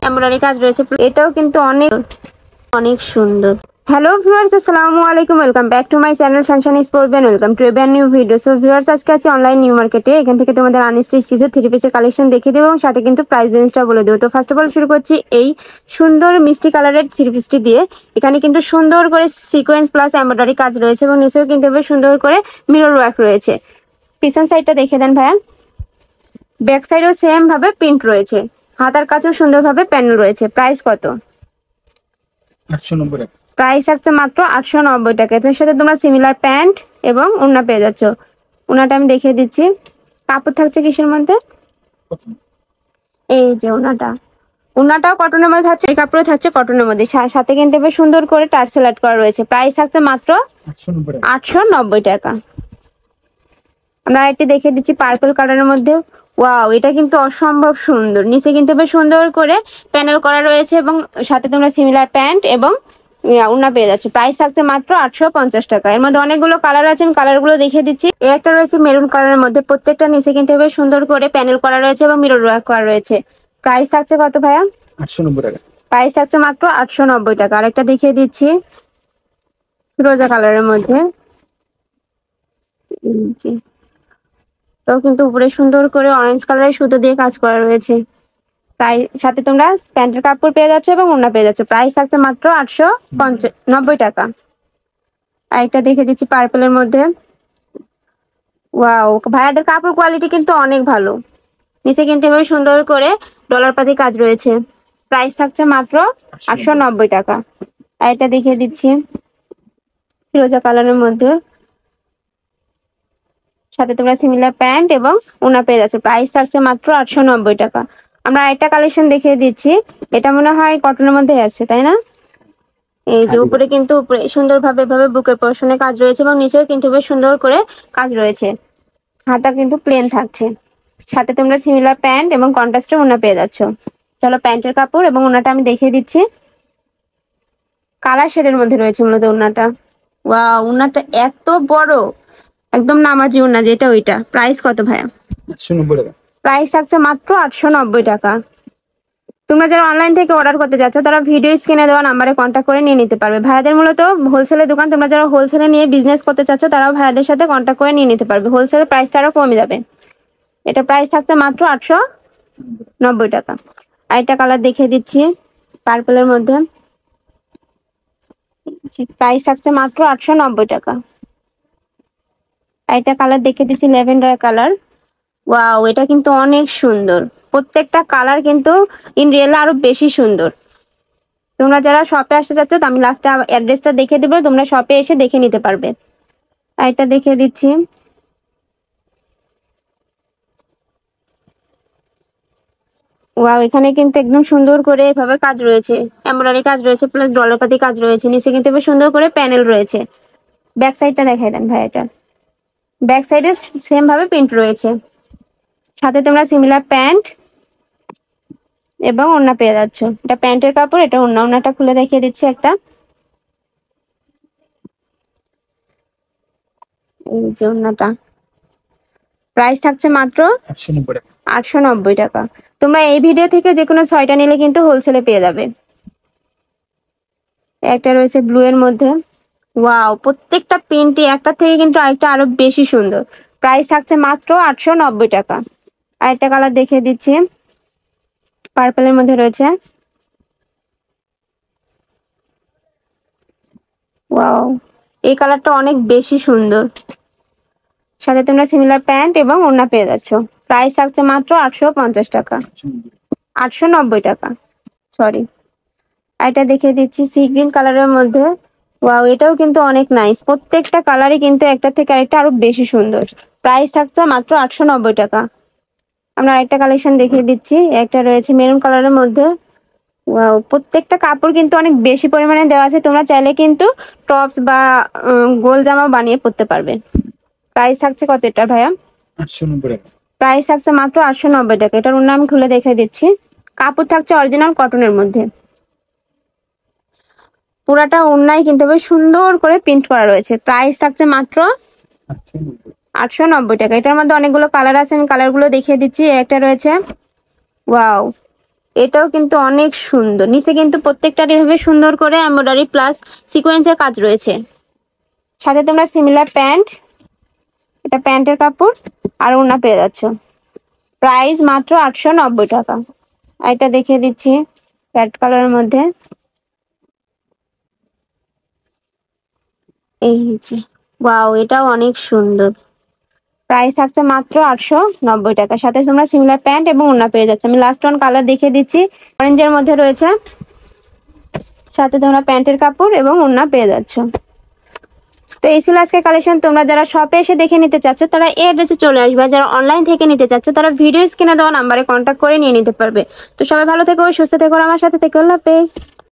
Embroidery কাজ রয়েছে। এটাও কিন্তু অনেক অনেক সুন্দর। হ্যালো ভিউয়ার্স, আসসালামু আলাইকুম, welcome back to my channel Sunshine sports, welcome to A brand new video. So viewers, আজকে আছে অনলাইন নিউ মার্কেটে। এখান থেকে তোমাদের আনস্টিচ কিছু থ্রি পিসের কালেকশন দেখিয়ে দেবো এবং সাথে কিন্তু প্রাইস রেঞ্জটা বলে দেবো। তো ফার্স্ট অফ অল শুরু করছি এই সুন্দর মিষ্টি কালারের থ্রি পিসটি দিয়ে। এখানে কিন্তু সুন্দর করে সিকোয়েন্স প্লাস এমব্রয়ডারি কাজ রয়েছে এবং নিচেও কিন্তু বেশ সুন্দর করে মিরর ওয়ার্ক রয়েছে। পিছন সাইডটা দেখে দেন ভাইয়া। ব্যাক সাইডেও সেম ভাবে প্রিন্ট রয়েছে, হাতার কাছেও সুন্দরভাবে প্যানেল রয়েছে। প্রাইস কত? 890 টাকা। প্রাইস থাকছে মাত্র 890 টাকা। এর সাথে তোমরা সিমিলার প্যান্ট এবং ওড়না পেয়ে যাচ্ছ। ওড়নাটা আমি দেখিয়ে দিচ্ছি। কাপড় থাকছে কিসের মধ্যে? এই যে ওড়নাটাও কটনের মধ্যে থাকছে, এই কাপড়ও থাকছে কটনের মধ্যে। সাথে কিন্তু বেশ সুন্দর করে টার্সেল অ্যাড করা রয়েছে। প্রাইস থাকছে মাত্র 890 টাকা। আমরা একটি দেখিয়ে দিচ্ছি পার্পল কালারের মধ্যে। ওয়াও, এটা কিন্তু অসম্ভব সুন্দর। নিচে কিন্তু বেশ সুন্দর করে প্যানেল করা রয়েছে এবং সাথে তোমরা সিমিলার প্যান্ট এবং ওড়না পেয়ে যাচ্ছে। প্রাইস থাকছে মাত্র 850 টাকা। এর মধ্যে অনেকগুলো কালার আছে, আমি কালার গুলো দেখিয়ে দিচ্ছি। একটা রয়েছে মেরুন কালারের মধ্যে, প্রত্যেকটা নিচে কিন্তু বেশ সুন্দর করে প্যানেল করা রয়েছে এবং মিরর ওয়ার্ক করা রয়েছে। প্রাইস থাকছে কত ভাইয়া? 890 টাকা। প্রাইস থাকছে মাত্র 890 টাকা। আরেকটা দেখিয়ে দিচ্ছি রোজা কালারের মধ্যে। তো কিন্তু উপরে সুন্দর করে অরেঞ্জ কালারের সুতো দিয়ে কাজ করা রয়েছে। প্রাইস সাথে তোমরা প্যান্টের কাপড় পেয়ে যাচ্ছ এবং ওড়না পেয়ে যাচ্ছ। প্রাইস থাকছে মাত্র 890 টাকা। আরেকটা দেখে দিচ্ছি পার্পলের মধ্যে। ওয়াও, ভাইয়াদের কাপড় কোয়ালিটি কিন্তু অনেক ভালো। নিচে কিন্তু এভাবে সুন্দর করে ডলার পাতি কাজ রয়েছে। প্রাইস থাকছে মাত্র 890 টাকা। আরেকটা দেখিয়ে দিচ্ছি ফিরোজা কালারের মধ্যে, সাথে তোমরা সিমিলার প্যান্ট এবং ওড়না পেয়ে যাচ্ছ। প্রাইস থাকছে মাত্র 890 টাকা। আমরা আরেকটা কালেকশন দেখিয়ে দিচ্ছি। এটা মনে হয় কটনের মধ্যে আছে, তাই না? এই যে উপরে কিন্তু সুন্দরভাবে এভাবে বুকের পোরশনে কাজ রয়েছে এবং নিচেও কিন্তু বেশ সুন্দর করে কাজ রয়েছে। হাতা কিন্তু প্লেন থাকছে। সাথে তোমরা সিমিলার প্যান্ট এবং কন্ট্রাস্টে ওড়না পেয়ে যাচ্ছ। চলো প্যান্টের কাপড় এবং ওড়নাটা আমি দেখিয়ে দিচ্ছি। কালার শেডের মধ্যে রয়েছে মূলত ওড়নাটা। ওয়াও, ওড়নাটা এত বড়, একদম নামাজি ওড়না যেটা ওইটা। প্রাইস কত ভাইয়া? 890 টাকা। প্রাইস থাকছে মাত্র 890 টাকা। তোমরা যারা অনলাইন থেকে অর্ডার করতে যাচ্ছ তারা ভিডিও স্ক্রিনে দেওয়া নাম্বারে কন্ট্যাক্ট করে নিয়ে নিতে পারবে। ভাইয়াদের মূলত হোলসেলের দোকান। তোমরা যারা হোলসেলে নিয়ে বিজনেস করতে চাচ্ছ তারাও ভাইয়াদের সাথে কন্ট্যাক্ট করে নিয়ে নিতে পারবে। হোলসেলের প্রাইসটা আরো কমে যাবে। এটা প্রাইস থাকছে মাত্র 890 টাকা। আর একটা কালার দেখিয়ে দিচ্ছি পার্পলের মধ্যে। প্রাইস থাকছে মাত্র 890 টাকা। আর একটা কালার দেখিয়ে দিচ্ছি ল্যাভেন্ডার কালার। ওয়াও, এটা কিন্তু অনেক সুন্দর। প্রত্যেকটা কালার কিন্তু ইন রিয়েল আরো বেশি সুন্দর। তোমরা যারা শপে আসতে চাচ্ছ আমি লাস্টে অ্যাড্রেসটা দেখে দেবো, তোমরা শপে এসে দেখে নিতে পারবে। আর এটা দেখিয়ে দিচ্ছি। ওয়াও, এখানে কিন্তু একদম সুন্দর করে এভাবে কাজ রয়েছে, এমব্রয়ডারি কাজ রয়েছে প্লাস ডলারপাতি কাজ রয়েছে। নিচে কিন্তু বেশ সুন্দর করে প্যানেল রয়েছে। ব্যাক সাইডটা দেখাই দেন ভাই। এটা ব্যাক সাইডে সেম ভাবে প্রিন্ট রয়েছে। সাথে তোমরা সিমিলার প্যান্ট এবং ওড়না পেয়ে যাচ্ছ। এটা প্যান্টের কাপড়, এটা ওড়না। ওড়নাটা খুলে দেখিয়ে দিচ্ছি একটা। এই যে ওড়নাটা। প্রাইস থাকছে মাত্র 890 টাকা। 890 টাকা। তোমরা এই ভিডিও থেকে যে কোনো 6টা নিলে কিন্তু হোলসেলে পেয়ে যাবে। একটা রয়েছে ব্লু এর মধ্যে। ওয়াও, প্রত্যেকটা প্রিন্টই একটা থেকে কিন্তু আরেকটা আরো বেশি সুন্দর। প্রাইস থাকছে মাত্র 890 টাকা। আরেকটা কালার দেখিয়ে দিচ্ছি পার্পলের মধ্যে রয়েছে। ওয়াও, এই কালারটা অনেক বেশি সুন্দর। সাথে তোমরা সিমিলার প্যান্ট এবং ওড়না পেয়ে যাচ্ছ। প্রাইস থাকছে মাত্র 850 টাকা। 890 টাকা, সরি। এটা দেখিয়ে দিচ্ছি সি গ্রিন কালারের মধ্যে। ওয়াও, এটাও কিন্তু অনেক নাইস। প্রত্যেকটা কালারই কিন্তু একটা থেকে আরেকটা আরো বেশি সুন্দর। প্রাইস থাকছে মাত্র 890 টাকা। আমরা আরেকটা কালেকশন দেখিয়ে দিচ্ছি। একটা রয়েছে মেরুন কালারের মধ্যে। ওয়াও, প্রত্যেকটা কাপড় কিন্তু অনেক বেশি পরিমাণে দেওয়া আছে। তোমরা চাইলে কিন্তু টপস বা গোল জামা বানিয়ে পরতে পারবে। প্রাইস থাকছে কত এটা ভাইয়া? 890 টাকা। প্রাইস থাকছে মাত্র 890 টাকা। এটার অন্য আমি খুলে দেখে দিচ্ছি। কাপড় থাকছে অরিজিনাল কটনের মধ্যে। পুরাটা ওড়নায় কিন্তু বেশ সুন্দর করে প্রিন্ট করা রয়েছে। প্রাইস থাকছে মাত্র 890 টাকা। এটার মধ্যে অনেকগুলো কালার আছে, আমি কালার গুলো দেখিয়ে দিচ্ছি। একটা রয়েছে ওয়াও, এটাও কিন্তু অনেক সুন্দর, নিচে কিন্তু প্রত্যেকটার এভাবে সুন্দর করে এমব্রয়ডারি প্লাস সিকোয়েন্সের কাজ রয়েছে। সাথে তোমরা সিমিলার প্যান্ট, এটা প্যান্টের কাপড় আর ওড়না পেয়ে যাচ্ছ। প্রাইস মাত্র 890 টাকা। আর এটা দেখিয়ে দিচ্ছি রেড কালারের মধ্যে, এই যে ওয়াও, এটাও অনেক সুন্দর। প্রাইস থাকছে মাত্র 890 টাকা। সাথে তোমরা সিমিলার প্যান্ট এবং ওড়না পেয়ে যাচ্ছে। আমি লাস্ট ওয়ান কালার দেখিয়ে দিচ্ছি, অরেঞ্জের মধ্যে রয়েছে। সাথে তোমরা প্যান্টের কাপড় এবং ওড়না পেয়ে যাচ্ছ। তো এই ছিল আজকের কালেকশন। তোমরা যারা শপে এসে দেখে নিতে চাচ্ছ তারা এই অ্যাড্রেসে চলে আসবে, যারা অনলাইন থেকে নিতে চাচ্ছ তারা ভিডিও স্ক্রিনে দেওয়া নাম্বারে কন্ট্যাক্ট করে নিয়ে নিতে পারবে। তো সবাই ভালো থেকো, সুস্থ থেকো, আমার সাথে থেকো। আল্লাহ হাফেজ।